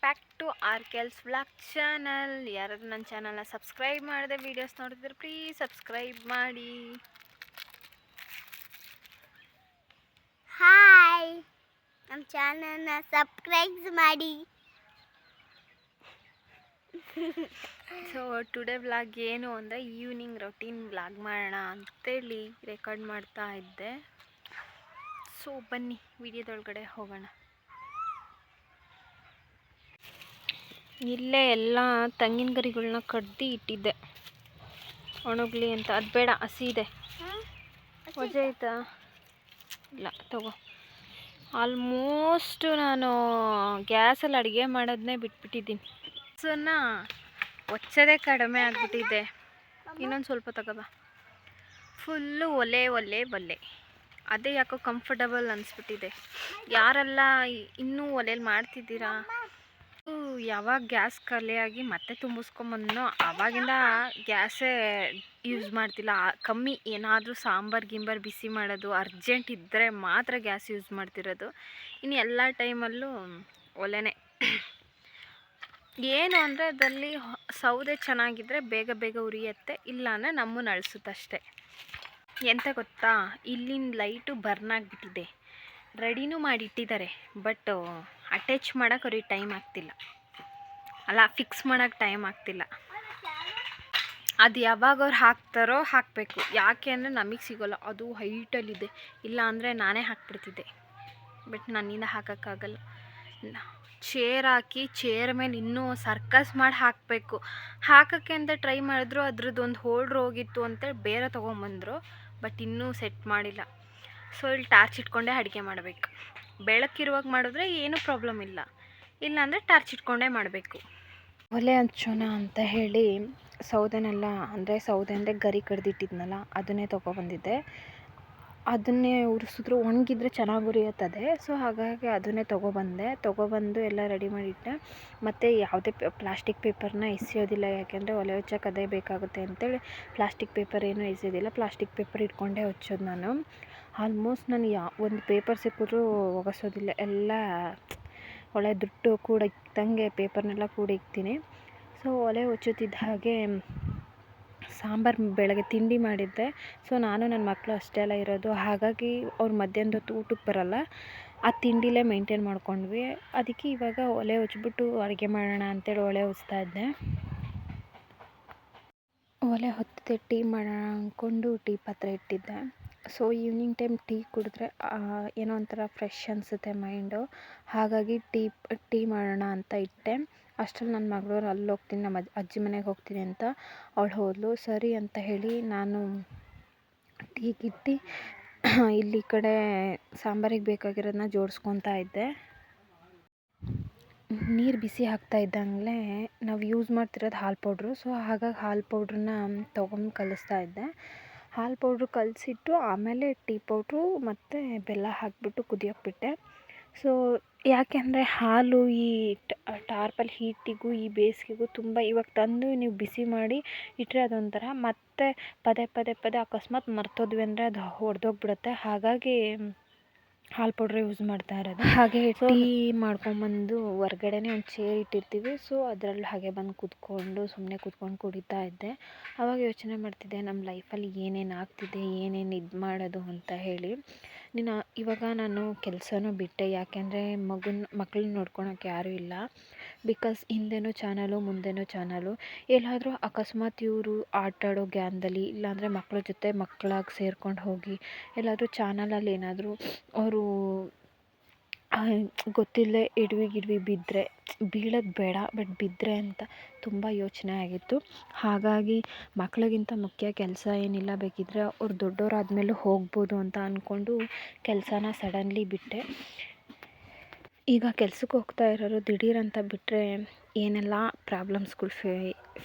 Back to RKL's vlog channel. ಯಾರಾದರೂ ನನ್ನ ಚಾನಲ್ನ ಸಬ್ಸ್ಕ್ರೈಬ್ ಮಾಡದೆ ವೀಡಿಯೋಸ್ ನೋಡ್ತಿದ್ರೆ ಪ್ಲೀಸ್ ಸಬ್ಸ್ಕ್ರೈಬ್ ಮಾಡಿ. ಹಾಯ್, ನಮ್ಮ ಚಾನಲ್ನ ಸಬ್ಸ್ಕ್ರೈಬ್ ಮಾಡಿ. ಸೊ ಟುಡೇ ವ್ಲಾಗ್ ಏನು ಅಂದರೆ ಈವ್ನಿಂಗ್ ರೊಟೀನ್ ವ್ಲಾಗ್ ಮಾಡೋಣ ಅಂತೇಳಿ ರೆಕಾರ್ಡ್ ಮಾಡ್ತಾ ಇದ್ದೆ. ಸೊ ಬನ್ನಿ ವಿಡಿಯೋದೊಳಗಡೆ ಹೋಗೋಣ. ಇಲ್ಲೇ ಎಲ್ಲ ತೆಂಗಿನ ಗರಿಗಳನ್ನ ಕಡ್ದು ಇಟ್ಟಿದ್ದೆ ಒಣಗಲಿ ಅಂತ. ಅದು ಬೇಡ, ಹಸಿ ಇದೆ. ವಜೆ ಆಯ್ತಾ? ಇಲ್ಲ ತಗೋ. ಆಲ್ಮೋಸ್ಟ್ ನಾನು ಗ್ಯಾಸಲ್ಲಿ ಅಡುಗೆ ಮಾಡೋದನ್ನೇ ಬಿಟ್ಬಿಟ್ಟಿದ್ದೀನಿ. ಗ್ಯಾಸನ್ನು ಒಚ್ಚೋದೇ ಕಡಿಮೆ ಆಗಿಬಿಟ್ಟಿದೆ. ಇನ್ನೊಂದು ಸ್ವಲ್ಪ ತಗೋಬಾ. ಫುಲ್ಲು ಒಲೆ ಒಲೆ ಒಲೆ. ಅದೇ ಯಾಕೋ ಕಂಫರ್ಟಬಲ್ ಅನಿಸ್ಬಿಟ್ಟಿದೆ. ಯಾರೆಲ್ಲ ಇನ್ನೂ ಒಲೆಯಲ್ಲಿ ಮಾಡ್ತಿದ್ದೀರಾ? ಯಾವಾಗ ಗ್ಯಾಸ್ ಖಾಲಿಯಾಗಿ ಮತ್ತೆ ತುಂಬಿಸ್ಕೊಂಬಂದನೋ ಆವಾಗಿಂದ ಗ್ಯಾಸೇ ಯೂಸ್ ಮಾಡ್ತಿಲ್ಲ. ಕಮ್ಮಿ ಏನಾದರೂ ಸಾಂಬಾರು ಗಿಂಬಾರು ಬಿಸಿ ಮಾಡೋದು ಅರ್ಜೆಂಟ್ ಇದ್ದರೆ ಮಾತ್ರ ಗ್ಯಾಸ್ ಯೂಸ್ ಮಾಡ್ತಿರೋದು. ಇನ್ನು ಎಲ್ಲ ಟೈಮಲ್ಲೂ ಒಲೆನೇ. ಏನು ಅಂದರೆ ಅದರಲ್ಲಿ ಸೌದೆ ಚೆನ್ನಾಗಿದ್ದರೆ ಬೇಗ ಬೇಗ ಉರಿಯುತ್ತೆ, ಇಲ್ಲಾಂದರೆ ನಮ್ಮನ್ನು ಅಳಿಸುತ್ತಷ್ಟೆ. ಎಂತ ಗೊತ್ತಾ, ಇಲ್ಲಿನ ಲೈಟು ಬರ್ನ್ ಆಗಿಬಿಟ್ಟಿದೆ. ರೆಡಿನೂ ಮಾಡಿಟ್ಟಿದ್ದಾರೆ, ಬಟ್ ಅಟ್ಯಾಚ್ ಮಾಡೋಕೆ ಅವ್ರಿಗೆ ಟೈಮ್ ಆಗ್ತಿಲ್ಲ. ಅಲ್ಲ, ಫಿಕ್ಸ್ ಮಾಡೋಕ್ಕೆ ಟೈಮ್ ಆಗ್ತಿಲ್ಲ. ಅದು ಯಾವಾಗ ಅವ್ರು ಹಾಕ್ತಾರೋ ಹಾಕಬೇಕು. ಯಾಕೆ ಅಂದರೆ ನಮಗೆ ಸಿಗೋಲ್ಲ, ಅದು ಹೈಟಲ್ಲಿದೆ. ಇಲ್ಲ ಅಂದರೆ ನಾನೇ ಹಾಕ್ಬಿಡ್ತಿದ್ದೆ, ಬಟ್ ನನ್ನಿಂದ ಹಾಕೋಕ್ಕಾಗಲ್ಲ. ಚೇರ್ ಹಾಕಿ ಚೇರ್ ಮೇಲೆ ಇನ್ನೂ ಸರ್ಕಸ್ ಮಾಡಿ ಹಾಕಬೇಕು. ಹಾಕೋಕ್ಕೆ ಅಂತ ಟ್ರೈ ಮಾಡಿದ್ರು, ಅದ್ರದ್ದೊಂದು ಹೋಲ್ಡ್ರ್ ಹೋಗಿತ್ತು ಅಂತೇಳಿ ಬೇರೆ ತೊಗೊಂಬಂದರು, ಬಟ್ ಇನ್ನೂ ಸೆಟ್ ಮಾಡಿಲ್ಲ. ಸೊ ಇಲ್ಲಿ ಟಾರ್ಚ್ ಇಟ್ಕೊಂಡೇ ಅಡುಗೆ ಮಾಡಬೇಕು. ಬೆಳಕಿರುವಾಗ ಮಾಡಿದ್ರೆ ಏನೂ ಪ್ರಾಬ್ಲಮ್ ಇಲ್ಲ, ಇಲ್ಲಾಂದರೆ ಟಾರ್ಚ್ ಇಟ್ಕೊಂಡೇ ಮಾಡಬೇಕು. ಒಲೆ ಹಚ್ಚೋಣ ಅಂತ ಹೇಳಿ ಸೌದೆನೆಲ್ಲ, ಅಂದರೆ ಸೌದೆ ಅಂದರೆ ಗರಿ ಕಡ್ದಿಟ್ಟಿದ್ನಲ್ಲ ಅದನ್ನೇ ತೊಗೊಬಂದಿದ್ದೆ. ಅದನ್ನೇ ಉರಿಸಿದ್ರು ಒಣಗಿದ್ರೆ ಚೆನ್ನಾಗಿ ಉರಿಯುತ್ತದೆ. ಸೊ ಹಾಗಾಗಿ ಅದನ್ನೇ ತೊಗೊಬಂದು ಎಲ್ಲ ರೆಡಿ ಮಾಡಿಟ್ಟೆ. ಮತ್ತು ಯಾವುದೇ ಪ್ಲಾಸ್ಟಿಕ್ ಪೇಪರ್ನ ಎಸೆಯೋದಿಲ್ಲ, ಯಾಕೆಂದರೆ ಒಲೆ ಹಚ್ಚೋಕೆ ಅದೇ ಬೇಕಾಗುತ್ತೆ ಅಂತೇಳಿ ಪ್ಲಾಸ್ಟಿಕ್ ಪೇಪರ್ ಏನೂ ಎಸೆಯೋದಿಲ್ಲ. ಪ್ಲಾಸ್ಟಿಕ್ ಪೇಪರ್ ಇಟ್ಕೊಂಡೇ ಹಚ್ಚೋದು ನಾನು. ಆಲ್ಮೋಸ್ಟ್ ನಾನು ಒಂದು ಪೇಪರ್ ಸಿಕ್ಕಿದ್ರೂ ಒಗೆಸೋದಿಲ್ಲ. ಎಲ್ಲ ಒಳ್ಳೆ ದುಡ್ಡು ಕೂಡ ಇಕ್ದಂಗೆ ಪೇಪರ್ನೆಲ್ಲ ಕೂಡ ಇಕ್ತೀನಿ. ಸೊ ಒಲೆ ಹಚ್ಚುತ್ತಿದ್ದ ಹಾಗೆ ಸಾಂಬಾರು ಬೆಳಗ್ಗೆ ತಿಂಡಿ ಮಾಡಿದ್ದೆ. ಸೊ ನಾನು ನನ್ನ ಮಕ್ಕಳು ಅಷ್ಟೇ ಎಲ್ಲ ಇರೋದು, ಹಾಗಾಗಿ ಅವ್ರು ಮಧ್ಯಾಹ್ನದ ಹೊತ್ತು ಊಟಕ್ಕೆ ಬರೋಲ್ಲ. ಆ ತಿಂಡಿಲೇ ಮೇಂಟೈನ್ ಮಾಡ್ಕೊಂಡ್ವಿ. ಅದಕ್ಕೆ ಇವಾಗ ಒಲೆ ಹಚ್ಬಿಟ್ಟು ಅಡುಗೆ ಮಾಡೋಣ ಅಂತೇಳಿ ಒಲೆ ಹಚ್ತಾ ಇದ್ದೆ. ಒಲೆ ಹೊತ್ತಿದೆ, ಟೀ ಮಾಡೋಣ ಅಂದ್ಕೊಂಡು ಟೀ ಪಾತ್ರೆ ಇಟ್ಟಿದ್ದೆ. ಸೊ ಈವ್ನಿಂಗ್ ಟೈಮ್ ಟೀ ಕುಡಿದ್ರೆ ಏನೋ ಒಂಥರ ಫ್ರೆಶ್ ಅನಿಸುತ್ತೆ ಮೈಂಡು. ಹಾಗಾಗಿ ಟೀ ಮಾಡೋಣ ಅಂತ ಇಟ್ಟೆ. ಅಷ್ಟರಲ್ಲಿ ನನ್ನ ಮಗಳವ್ರು ಅಲ್ಲಿ ಹೋಗ್ತೀನಿ, ನಮ್ಮ ಅಜ್ಜಿ ಮನೆಗೆ ಹೋಗ್ತೀನಿ ಅಂತ ಅವಳು ಹೋದಳು. ಸರಿ ಅಂತ ಹೇಳಿ ನಾನು ಟೀಗಿಟ್ಟು ಇಲ್ಲಿ ಕಡೆ ಸಾಂಬಾರಿಗೆ ಬೇಕಾಗಿರೋದನ್ನ ಜೋಡಿಸ್ಕೊತಾ ಇದ್ದೆ. ನೀರು ಬಿಸಿ ಹಾಕ್ತಾ ಇದ್ದಂಗೆ ನಾವು ಯೂಸ್ ಮಾಡ್ತಿರೋದು ಹಾಲು ಪೌಡ್ರು. ಸೊ ಹಾಗಾಗಿ ಹಾಲು ಪೌಡ್ರನ್ನ ತೊಗೊಂಡು ಕಲಿಸ್ತಾ ಇದ್ದೆ. ಹಾಲು ಪೌಡ್ರು ಕಲಸಿಟ್ಟು ಆಮೇಲೆ ಟೀ ಪೌಡ್ರು ಮತ್ತು ಬೆಲ್ಲ ಹಾಕಿಬಿಟ್ಟು ಕುದಿಯೋಕೆ ಬಿಟ್ಟೆ. ಸೊ ಯಾಕೆಂದರೆ ಹಾಲು ಈ ಟಾರ್ಪಲ್ ಹೀಟಿಗೂ ಈ ಬೇಸಿಗೆಗೂ ತುಂಬ, ಇವಾಗ ತಂದು ನೀವು ಬಿಸಿ ಮಾಡಿ ಇಟ್ಟರೆ ಅದೊಂಥರ, ಮತ್ತು ಪದೇ ಪದೇ ಅಕಸ್ಮಾತ್ ಮರ್ತೋದ್ವಿ ಅಂದರೆ ಅದು ಒಡೆದೋಗ್ಬಿಡುತ್ತೆ. ಹಾಗಾಗಿ ಹಾಲು ಪೌಡ್ರ್ ಯೂಸ್ ಮಾಡ್ತಾ ಇರೋದು. ಹಾಗೆ ಟೀ ಮಾಡ್ಕೊಂಬಂದು ಹೊರ್ಗಡೆನೇ ಒಂದು ಚೇರ್ ಇಟ್ಟಿರ್ತೀವಿ. ಸೊ ಅದರಲ್ಲಿ ಹಾಗೆ ಬಂದು ಸುಮ್ಮನೆ ಕೂತ್ಕೊಂಡು ಕುಡಿತಾ ಇದ್ದೆ. ಆವಾಗ ಯೋಚನೆ ಮಾಡ್ತಿದ್ದೆ ನಮ್ಮ ಲೈಫಲ್ಲಿ ಏನೇನು ಆಗ್ತಿದೆ, ಏನೇನು ಇದು ಮಾಡೋದು ಅಂತ ಹೇಳಿ. ಇವಾಗ ನಾನು ಕೆಲಸನೂ ಬಿಟ್ಟೆ, ಯಾಕೆಂದರೆ ಮಕ್ಕಳನ್ನ ನೋಡ್ಕೊಳೋಕೆ ಯಾರೂ ಇಲ್ಲ. ಬಿಕಾಸ್ ಹಿಂದೆನೂ ಚಾನಲು ಮುಂದೆನೂ ಚಾನಲು. ಎಲ್ಲಾದರೂ ಅಕಸ್ಮಾತ್ ಇವರು ಆಟಾಡೋ ಗ್ಯಾನ್ದಲ್ಲಿ, ಇಲ್ಲಾಂದರೆ ಮಕ್ಕಳ ಜೊತೆ ಮಕ್ಕಳಾಗಿ ಸೇರ್ಕೊಂಡು ಹೋಗಿ ಎಲ್ಲಾದರೂ ಚಾನಲಲ್ಲಿ ಏನಾದರೂ ಅವರು ಗೊತ್ತಿಲ್ಲದೆ ಎಡವಿ ಬಿದ್ದರೆ, ಬೀಳೋದು ಬೇಡ ಬಟ್ ಬಿದ್ದರೆ ಅಂತ ತುಂಬ ಯೋಚನೆ ಆಗಿತ್ತು. ಹಾಗಾಗಿ ಮಕ್ಕಳಿಗಿಂತ ಮುಖ್ಯ ಕೆಲಸ ಏನಿಲ್ಲ, ಬೇಕಿದ್ದರೆ ಅವ್ರು ದೊಡ್ಡವರಾದ್ಮೇಲೂ ಹೋಗ್ಬೋದು ಅಂತ ಅಂದ್ಕೊಂಡು ಕೆಲಸನ ಸಡನ್ಲಿ ಬಿಟ್ಟೆ. ಈಗ ಕೆಲ್ಸಕ್ಕೆ ಹೋಗ್ತಾ ಇರೋರು ದಿಢೀರಂತ ಬಿಟ್ಟರೆ ಏನೆಲ್ಲ ಪ್ರಾಬ್ಲಮ್ಸ್ಗಳು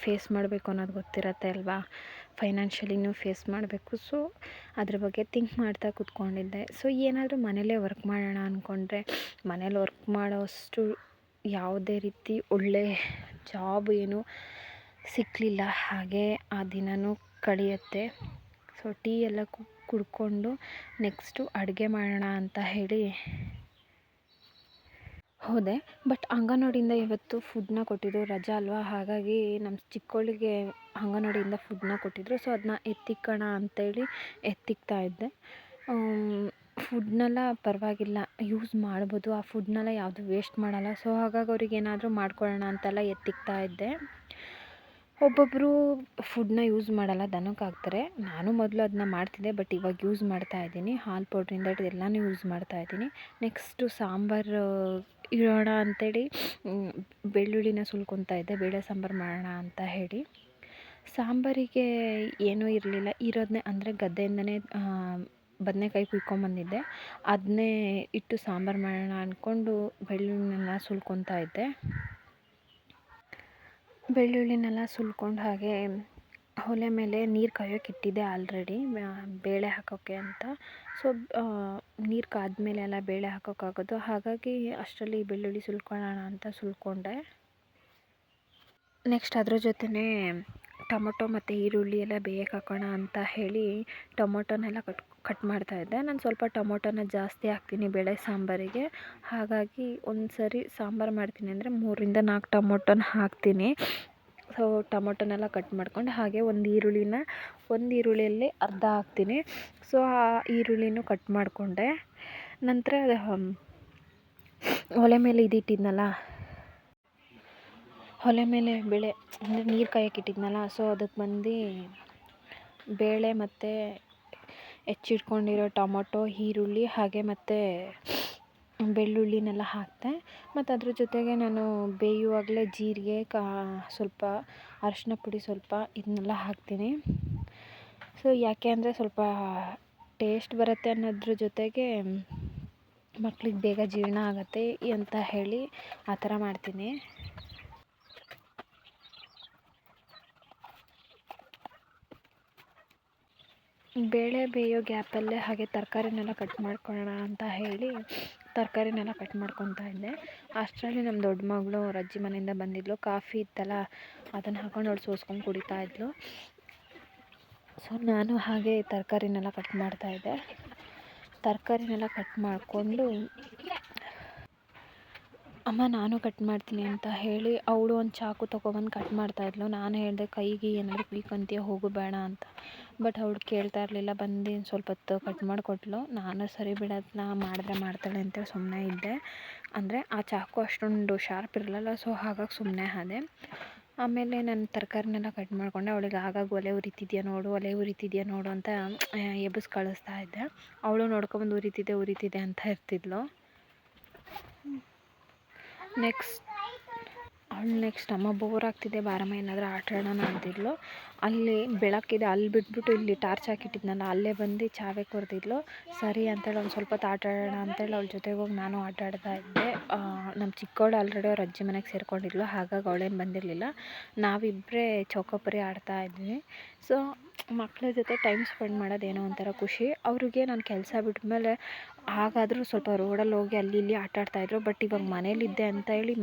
ಫೇಸ್ ಮಾಡಬೇಕು ಅನ್ನೋದು ಗೊತ್ತಿರತ್ತೆ ಅಲ್ವಾ. ಫೈನಾನ್ಷಿಯಲಿನೂ ಫೇಸ್ ಮಾಡಬೇಕು. ಸೊ ಅದ್ರ ಬಗ್ಗೆ ಥಿಂಕ್ ಮಾಡ್ತಾ ಕೂತ್ಕೊಂಡಿದ್ದೆ. ಸೊ ಏನಾದರೂ ಮನೇಲೇ ವರ್ಕ್ ಮಾಡೋಣ ಅಂದ್ಕೊಂಡ್ರೆ ಮನೇಲಿ ವರ್ಕ್ ಮಾಡೋಷ್ಟು ಯಾವುದೇ ರೀತಿ ಒಳ್ಳೆ ಜಾಬ್ ಏನೂ ಸಿಕ್ಕಲಿಲ್ಲ. ಹಾಗೆ ಆ ದಿನವೂ ಕಳೆಯುತ್ತೆ. ಸೊ ಟೀ ಎಲ್ಲ ಕುಡ್ಕೊಂಡು ನೆಕ್ಸ್ಟು ಅಡುಗೆ ಮಾಡೋಣ ಅಂತ ಹೇಳಿ ಹೋದೆ. ಬಟ್ ಅಂಗನವಾಡಿಯಿಂದ ಇವತ್ತು ಫುಡ್ನ ಕೊಟ್ಟಿದ್ರು, ರಜಾ ಅಲ್ವಾ, ಹಾಗಾಗಿ ನಮ್ಮ ಚಿಕ್ಕವಳಿಗೆ ಅಂಗನವಾಡಿಯಿಂದ ಫುಡ್ನ ಕೊಟ್ಟಿದ್ರು. ಸೊ ಅದನ್ನ ಎತ್ತಿಕ್ಕೋಣ ಅಂತೇಳಿ ಎತ್ತಿಕ್ತಾ ಇದ್ದೆ. ಫುಡ್ನೆಲ್ಲ ಪರವಾಗಿಲ್ಲ, ಯೂಸ್ ಮಾಡ್ಬೋದು. ಆ ಫುಡ್ನೆಲ್ಲ ಯಾವುದು ವೇಸ್ಟ್ ಮಾಡಲ್ಲ. ಸೊ ಹಾಗಾಗಿ ಅವ್ರಿಗೆ ಏನಾದರೂ ಮಾಡ್ಕೊಳ್ಳೋಣ ಅಂತೆಲ್ಲ ಎತ್ತಿಕ್ತಾ ಇದ್ದೆ. ಒಬ್ಬೊಬ್ಬರು ಫುಡ್ನ ಯೂಸ್ ಮಾಡಲ್ಲ, ದನಕ್ಕೆ ಹಾಕ್ತಾರೆ. ನಾನು ಮೊದಲು ಅದನ್ನ ಮಾಡ್ತಿದ್ದೆ, ಬಟ್ ಇವಾಗ ಯೂಸ್ ಮಾಡ್ತಾ ಇದ್ದೀನಿ. ಹಾಲು ಪೌಡ್ರಿಂದ ಹಿಡ್ದು ಎಲ್ಲನೂ ಯೂಸ್ ಮಾಡ್ತಾ ಇದ್ದೀನಿ. ನೆಕ್ಸ್ಟು ಸಾಂಬಾರು ಇಡೋಣ ಅಂತೇಳಿ ಬೆಳ್ಳುಳ್ಳಿನ ಸುಲ್ಕೊತಾ ಇದ್ದೆ, ಬೇಳೆ ಸಾಂಬಾರು ಮಾಡೋಣ ಅಂತ ಹೇಳಿ. ಸಾಂಬಾರಿಗೆ ಏನೂ ಇರಲಿಲ್ಲ, ಇರೋದನ್ನೇ ಅಂದರೆ ಗದ್ದೆಯಿಂದನೇ ಬದನೇಕಾಯಿ ಕುಯ್ಕೊಂಬಂದಿದ್ದೆ, ಅದನ್ನೇ ಇಟ್ಟು ಸಾಂಬಾರು ಮಾಡೋಣ ಅಂದ್ಕೊಂಡು ಬೆಳ್ಳುಳ್ಳಿನೆಲ್ಲ ಸುಲ್ಕೊತಾ ಇದ್ದೆ. ಬೆಳ್ಳುಳ್ಳಿನೆಲ್ಲ ಸುಲ್ಕೊಂಡು ಹಾಗೆ ಒಲೆ ಮೇಲೆ ನೀರು ಕಾಯೋಕೆ ಇಟ್ಟಿದ್ದೆ ಆಲ್ರೆಡಿ, ಬೇಳೆ ಹಾಕೋಕ್ಕೆ ಅಂತ. ಸೊ ನೀರು ಕಾದ್ಮೇಲೆ ಎಲ್ಲ ಬೇಳೆ ಹಾಕೋಕ್ಕಾಗೋದು, ಹಾಗಾಗಿ ಅಷ್ಟರಲ್ಲಿ ಬೆಳ್ಳುಳ್ಳಿ ಸುಲ್ಕೊಳ್ಳೋಣ ಅಂತ ಸುಲ್ಕೊಂಡೆ. ನೆಕ್ಸ್ಟ್ ಅದ್ರ ಜೊತೆನೇ ಟೊಮೊಟೊ ಮತ್ತು ಈರುಳ್ಳಿ ಎಲ್ಲ ಬೇಯಕ್ಕೆ ಹಾಕೋಣ ಅಂತ ಹೇಳಿ ಟೊಮೊಟೊನೆಲ್ಲ ಕಟ್ ಮಾಡ್ತಾಯಿದ್ದೆ. ನಾನು ಸ್ವಲ್ಪ ಟೊಮೊಟೊನ ಜಾಸ್ತಿ ಹಾಕ್ತೀನಿ ಬೇಳೆ ಸಾಂಬಾರಿಗೆ, ಹಾಗಾಗಿ ಒಂದು ಸರಿ ಸಾಂಬಾರು ಮಾಡ್ತೀನಿ ಅಂದರೆ 3-4 ಟೊಮೊಟೊನ ಹಾಕ್ತೀನಿ. ಸೊ ಟೊಮೊಟೊನೆಲ್ಲ ಕಟ್ ಮಾಡ್ಕೊಂಡು ಹಾಗೆ ಒಂದು ಈರುಳ್ಳಿಯಲ್ಲಿ ಅರ್ಧ ಹಾಕ್ತೀನಿ. ಸೊ ಆ ಈರುಳ್ಳಿನೂ ಕಟ್ ಮಾಡಿಕೊಂಡೆ. ನಂತರ ಒಲೆ ಮೇಲೆ ಇದಿಟ್ಟಿದ್ನಲ್ಲ, ಒಲೆ ಮೇಲೆ ಬೇಳೆ ಅಂದರೆ ನೀರು ಕಾಯೋಕೆ ಇಟ್ಟಿದ್ನಲ್ಲ, ಸೊ ಅದಕ್ಕೆ ಬಂದು ಬೇಳೆ ಮತ್ತು ಹೆಚ್ಚಿಟ್ಕೊಂಡಿರೋ ಟೊಮೊಟೊ, ಈರುಳ್ಳಿ ಹಾಗೆ ಮತ್ತು ಬೆಳ್ಳುಳ್ಳಿನೆಲ್ಲ ಹಾಕಿದೆ. ಮತ್ತು ಅದ್ರ ಜೊತೆಗೆ ನಾನು ಬೇಯುವಾಗಲೇ ಜೀರಿಗೆ, ಸ್ವಲ್ಪ ಅರಿಶಿನ ಪುಡಿ, ಸ್ವಲ್ಪ ಇದನ್ನೆಲ್ಲ ಹಾಕ್ತೀನಿ. ಸೊ ಯಾಕೆ ಅಂದರೆ ಸ್ವಲ್ಪ ಟೇಸ್ಟ್ ಬರುತ್ತೆ ಅನ್ನೋದ್ರ ಜೊತೆಗೆ ಮಕ್ಳಿಗೆ ಬೇಗ ಜೀರ್ಣ ಆಗುತ್ತೆ ಅಂತ ಹೇಳಿ ಆ ಥರ ಮಾಡ್ತೀನಿ. ಬೇಳೆ ಬೇಯೋ ಗ್ಯಾಪಲ್ಲೇ ಹಾಗೆ ತರಕಾರಿನೆಲ್ಲ ಕಟ್ ಮಾಡ್ಕೊಳ್ಳೋಣ ಅಂತ ಹೇಳಿ ತರಕಾರಿನೆಲ್ಲ ಕಟ್ ಮಾಡ್ಕೊತಾ ಇದ್ದೆ. ಅಷ್ಟರಲ್ಲಿ ನಮ್ಮ ದೊಡ್ಡ ಮಗಳು ಅವ್ರ ಅಜ್ಜಿ ಮನೆಯಿಂದ ಬಂದಿದ್ಲು. ಕಾಫಿ ಇತ್ತಲ್ಲ, ಅದನ್ನು ಹಾಕೊಂಡು ಅವಳು ಸೋಸ್ಕೊಂಡು ಕುಡಿತಾ ಇದ್ಲು. ಸೊ ನಾನು ಹಾಗೆ ತರಕಾರಿನೆಲ್ಲ ಕಟ್ ಮಾಡ್ತಾಯಿದ್ದೆ. ತರಕಾರಿನೆಲ್ಲ ಕಟ್ ಮಾಡಿಕೊಂಡು ಅಮ್ಮ ನಾನು ಕಟ್ ಮಾಡ್ತೀನಿ ಅಂತ ಹೇಳಿ ಅವಳು ಒಂದು ಚಾಕು ತೊಗೊಬಂದು ಕಟ್ ಮಾಡ್ತಾಯಿದ್ಲು. ನಾನು ಹೇಳಿದೆ ಕೈಗೆ ಏನಾದರೂ ಕುಯ್ಕೊಂತೀಯ, ಹೋಗು ಬೇಡ ಅಂತ. ಬಟ್ ಅವಳು ಕೇಳ್ತಾ ಇರಲಿಲ್ಲ, ಬಂದು ಸ್ವಲ್ಪ ಹೊತ್ತು ಕಟ್ ಮಾಡಿಕೊಟ್ಲು. ನಾನು ಸರಿ ಬಿಡೋದನ್ನ ಮಾಡಿದ್ರೆ ಮಾಡ್ತಾಳೆ ಅಂತೇಳಿ ಸುಮ್ಮನೆ ಇದ್ದೆ. ಅಂದರೆ ಆ ಚಾಕು ಅಷ್ಟೊಂದು ಶಾರ್ಪ್ ಇರಲಿಲ್ಲ, ಸೊ ಹಾಗಾಗಿ ಸುಮ್ಮನೆ ಆದೆ. ಆಮೇಲೆ ನಾನು ತರಕಾರಿನೆಲ್ಲ ಕಟ್ ಮಾಡಿಕೊಂಡೆ. ಅವಳಿಗೆ ಆಗಾಗ ಒಲೆ ಉರಿತಿದ್ಯಾ ನೋಡು ಅಂತ ಎಬ್ಬಿಸಿ ಕಳಿಸ್ತಾ ಇದ್ದೆ. ಅವಳು ನೋಡ್ಕೊಬಂದು ಉರಿತಿದೆ ಅಂತ ಇರ್ತಿದ್ಲು. ನೆಕ್ಸ್ಟ್ ಅಮ್ಮ ಬೋರ್ ಆಗ್ತಿದೆ, ಬಾರಮ್ಮ ಏನಾದರೂ ಆಟ ಆಡೋಣ ಅಂತಿದ್ಲು. ಅಲ್ಲಿ ಬೆಳಕಿದೆ, ಅಲ್ಲಿ ಬಿಟ್ಬಿಟ್ಟು ಇಲ್ಲಿ ಟಾರ್ಚ್ ಹಾಕಿಟ್ಟಿದ್ನಲ್ಲ, ಅಲ್ಲೇ ಬಂದು ಚಾವೆ ಕೊರ್ದಿದ್ಲು. ಸರಿ ಅಂತೇಳಿ ಒಂದು ಸ್ವಲ್ಪ ಹೊತ್ತು ಆಟ ಆಡೋಣ ಅಂತೇಳಿ ಅವಳ ಜೊತೆಗೆ ಹೋಗಿ ನಾನು ಆಟ ಆಡ್ತಾ ಇದ್ದೆ. ನಮ್ಮ ಚಿಕ್ಕವಳು ಆಲ್ರೆಡಿ ಅವ್ರ ಅಜ್ಜಿ ಮನೆಗೆ ಸೇರಿಕೊಂಡಿದ್ಲು, ಹಾಗಾಗಿ ಅವಳೇನು ಬಂದಿರಲಿಲ್ಲ. ನಾವಿಬ್ಬರೇ ಚೌಕಾಪುರಿ ಆಡ್ತಾ ಇದ್ವಿ. ಸೊ ಮಕ್ಕಳ ಜೊತೆ ಟೈಮ್ ಸ್ಪೆಂಡ್ ಮಾಡೋದು ಏನೋ ಒಂಥರ ಖುಷಿ. ಅವ್ರಿಗೆ ನಾನು ಕೆಲಸ ಬಿಟ್ಮೇಲೆ ಹಾಗಾದರೂ ಸ್ವಲ್ಪ ರೋಡಲ್ಲಿ ಹೋಗಿ ಅಲ್ಲಿ ಇಲ್ಲಿ ಆಟ ಆಡ್ತಾಯಿದ್ರು. ಬಟ್ ಇವಾಗ ಮನೇಲಿದ್ದೆ ಅಂತ ಹೇಳಿ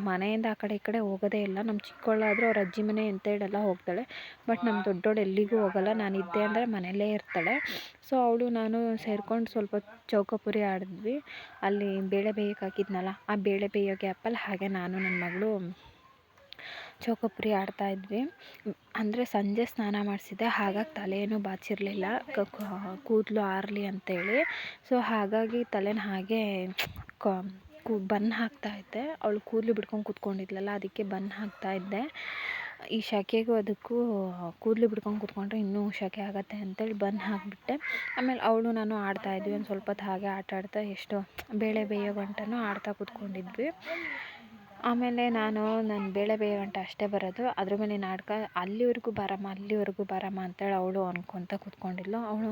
ಮನೆಯಿಂದ ಆ ಕಡೆ ಈ ಕಡೆ ಹೋಗೋದೇ ಇಲ್ಲ. ನಮ್ಮ ಚಿಕ್ಕವಳಾದರೂ ಅವ್ರ ಅಜ್ಜಿ ಮನೆ ಅಂತೇಳೆಲ್ಲ ಹೋಗ್ತಾಳೆ. ಬಟ್ ನಮ್ಮ ದೊಡ್ಡವಳು ಎಲ್ಲಿಗೂ ಹೋಗಲ್ಲ, ನಾನಿದ್ದೆ ಅಂದರೆ ಮನೆಯಲ್ಲೇ ಇರ್ತಾಳೆ. ಸೊ ಅವಳು ನಾನು ಸೇರ್ಕೊಂಡು ಸ್ವಲ್ಪ ಚೌಕಾಪುರಿ ಆಡಿದ್ವಿ. ಅಲ್ಲಿ ಬೇಳೆ ಬೇಯಕ್ಕೆ ಹಾಕಿದ್ನಲ್ಲ, ಆ ಬೇಳೆ ಬೇಯೋ ಗ್ಯಾಪಲ್ಲಿ ಹಾಗೆ ನಾನು ನನ್ನ ಮಗಳು ಚೌಕಾಪುರಿ ಆಡ್ತಾಯಿದ್ವಿ. ಅಂದರೆ ಸಂಜೆ ಸ್ನಾನ ಮಾಡಿಸಿದ್ದೆ, ಹಾಗಾಗಿ ತಲೆ ಏನೂ ಬಾಚಿರಲಿಲ್ಲ, ಕೂದಲು ಆರಲಿ ಅಂತೇಳಿ. ಸೊ ಹಾಗಾಗಿ ತಲೆನ ಹಾಗೆ ಬನ್ ಹಾಕ್ತಾಯಿದ್ದೆ. ಅವಳು ಕೂದಲು ಬಿಡ್ಕೊಂಡು ಕೂತ್ಕೊಂಡಿದ್ಲಲ್ಲ, ಅದಕ್ಕೆ ಬನ್ ಹಾಕ್ತಾಯಿದ್ದೆ. ಈ ಸೆಕೆಗೂ ಅದಕ್ಕೂ ಕೂದಲು ಬಿಡ್ಕೊಂಡು ಕೂತ್ಕೊಂಡ್ರೆ ಇನ್ನೂ ಸೆಕೆ ಆಗುತ್ತೆ ಅಂತೇಳಿ ಬನ್ ಹಾಕಿಬಿಟ್ಟೆ. ಆಮೇಲೆ ಅವಳು ನಾನು ಆಡ್ತಾಯಿದ್ವಿ. ಒಂದು ಸ್ವಲ್ಪ ಹೊತ್ತು ಹಾಗೆ ಆಟ ಆಡ್ತಾ ಎಷ್ಟು ಬೇಳೆ ಬೇಯೋ ಗಂಟನೂ ಆಡ್ತಾ ಕೂತ್ಕೊಂಡಿದ್ವಿ. ಆಮೇಲೆ ನಾನು ಬೇಳೆ ಬೇಯೋ ಗಂಟ ಅಷ್ಟೇ ಬರೋದು, ಅದ್ರ ಮೇಲೆ ನಾಟಕ. ಅಲ್ಲಿವರೆಗೂ ಬಾರಮ್ಮ ಅಂತೇಳಿ ಅವಳು ಅನ್ಕೊತ ಕೂತ್ಕೊಂಡಿದ್ಲು. ಅವಳು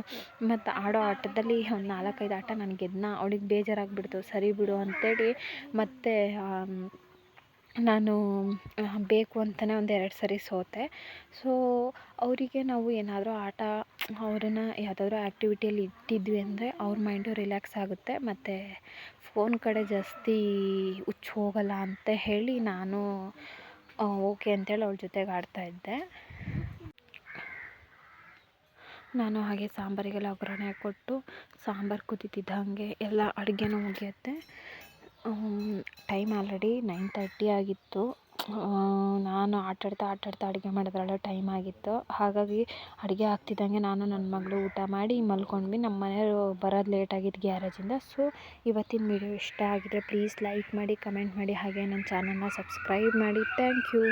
ಮತ್ತು ಆಡೋ ಆಟದಲ್ಲಿ ಒಂದು 4-5 ಆಟ ನಾನು ಗೆದ್ನ. ಅವಳಿಗೆ ಬೇಜಾರಾಗಿಬಿಡ್ತು, ಸರಿ ಬಿಡು ಅಂತೇಳಿ ಮತ್ತು ನಾನು ಬೇಕು ಅಂತಲೇ ಒಂದು 2 ಸರಿ ಸೋತೆ. ಸೊ ಅವರಿಗೆ ನಾವು ಏನಾದರೂ ಆಟ, ಅವ್ರನ್ನ ಯಾವುದಾದ್ರೂ ಆ್ಯಕ್ಟಿವಿಟಿಯಲ್ಲಿ ಇಟ್ಟಿದ್ವಿ ಅಂದರೆ ಅವ್ರ ಮೈಂಡು ರಿಲ್ಯಾಕ್ಸ್ ಆಗುತ್ತೆ, ಮತ್ತು ಫೋನ್ ಕಡೆ ಜಾಸ್ತಿ ಹುಚ್ಚು ಹೋಗಲ್ಲ ಅಂತ ಹೇಳಿ ನಾನು ಓಕೆ ಅಂತೇಳಿ ಅವಳ ಜೊತೆಗೆ ಆಡ್ತಾಯಿದ್ದೆ. ನಾನು ಹಾಗೆ ಸಾಂಬಾರಿಗೆಲ್ಲ ಒಗ್ಗರಣೆ ಕೊಟ್ಟು ಸಾಂಬಾರು ಕುದೀತಿದ್ದಂಗೆ ಎಲ್ಲ ಅಡುಗೆನೂ ಮುಗಿಯುತ್ತೆ. ಟೈಮ್ ಆಲ್ರೆಡಿ 9:30 ಆಗಿತ್ತು. ನಾನು ಆಟಾಡ್ತಾ ಅಡುಗೆ ಮಾಡೋದ್ರಲ್ಲೇ ಟೈಮ್ ಆಗಿತ್ತು. ಹಾಗಾಗಿ ಅಡುಗೆ ಆಗ್ತಿದ್ದಂಗೆ ನಾನು ನನ್ನ ಮಗಳು ಊಟ ಮಾಡಿ ಮಲ್ಕೊಂಡ್ವಿ. ನಮ್ಮ ಮನೆಯವರು ಬರೋದು ಲೇಟ್ ಆಗಿತ್ತು ಗ್ಯಾರೇಜಿಂದ. ಸೊ ಇವತ್ತಿನ ವಿಡಿಯೋ ಇಷ್ಟ ಆಗಿದ್ರೆ ಪ್ಲೀಸ್ ಲೈಕ್ ಮಾಡಿ, ಕಮೆಂಟ್ ಮಾಡಿ, ಹಾಗೆ ನನ್ನ ಚಾನಲ್ನ ಸಬ್ಸ್ಕ್ರೈಬ್ ಮಾಡಿ. Thank you.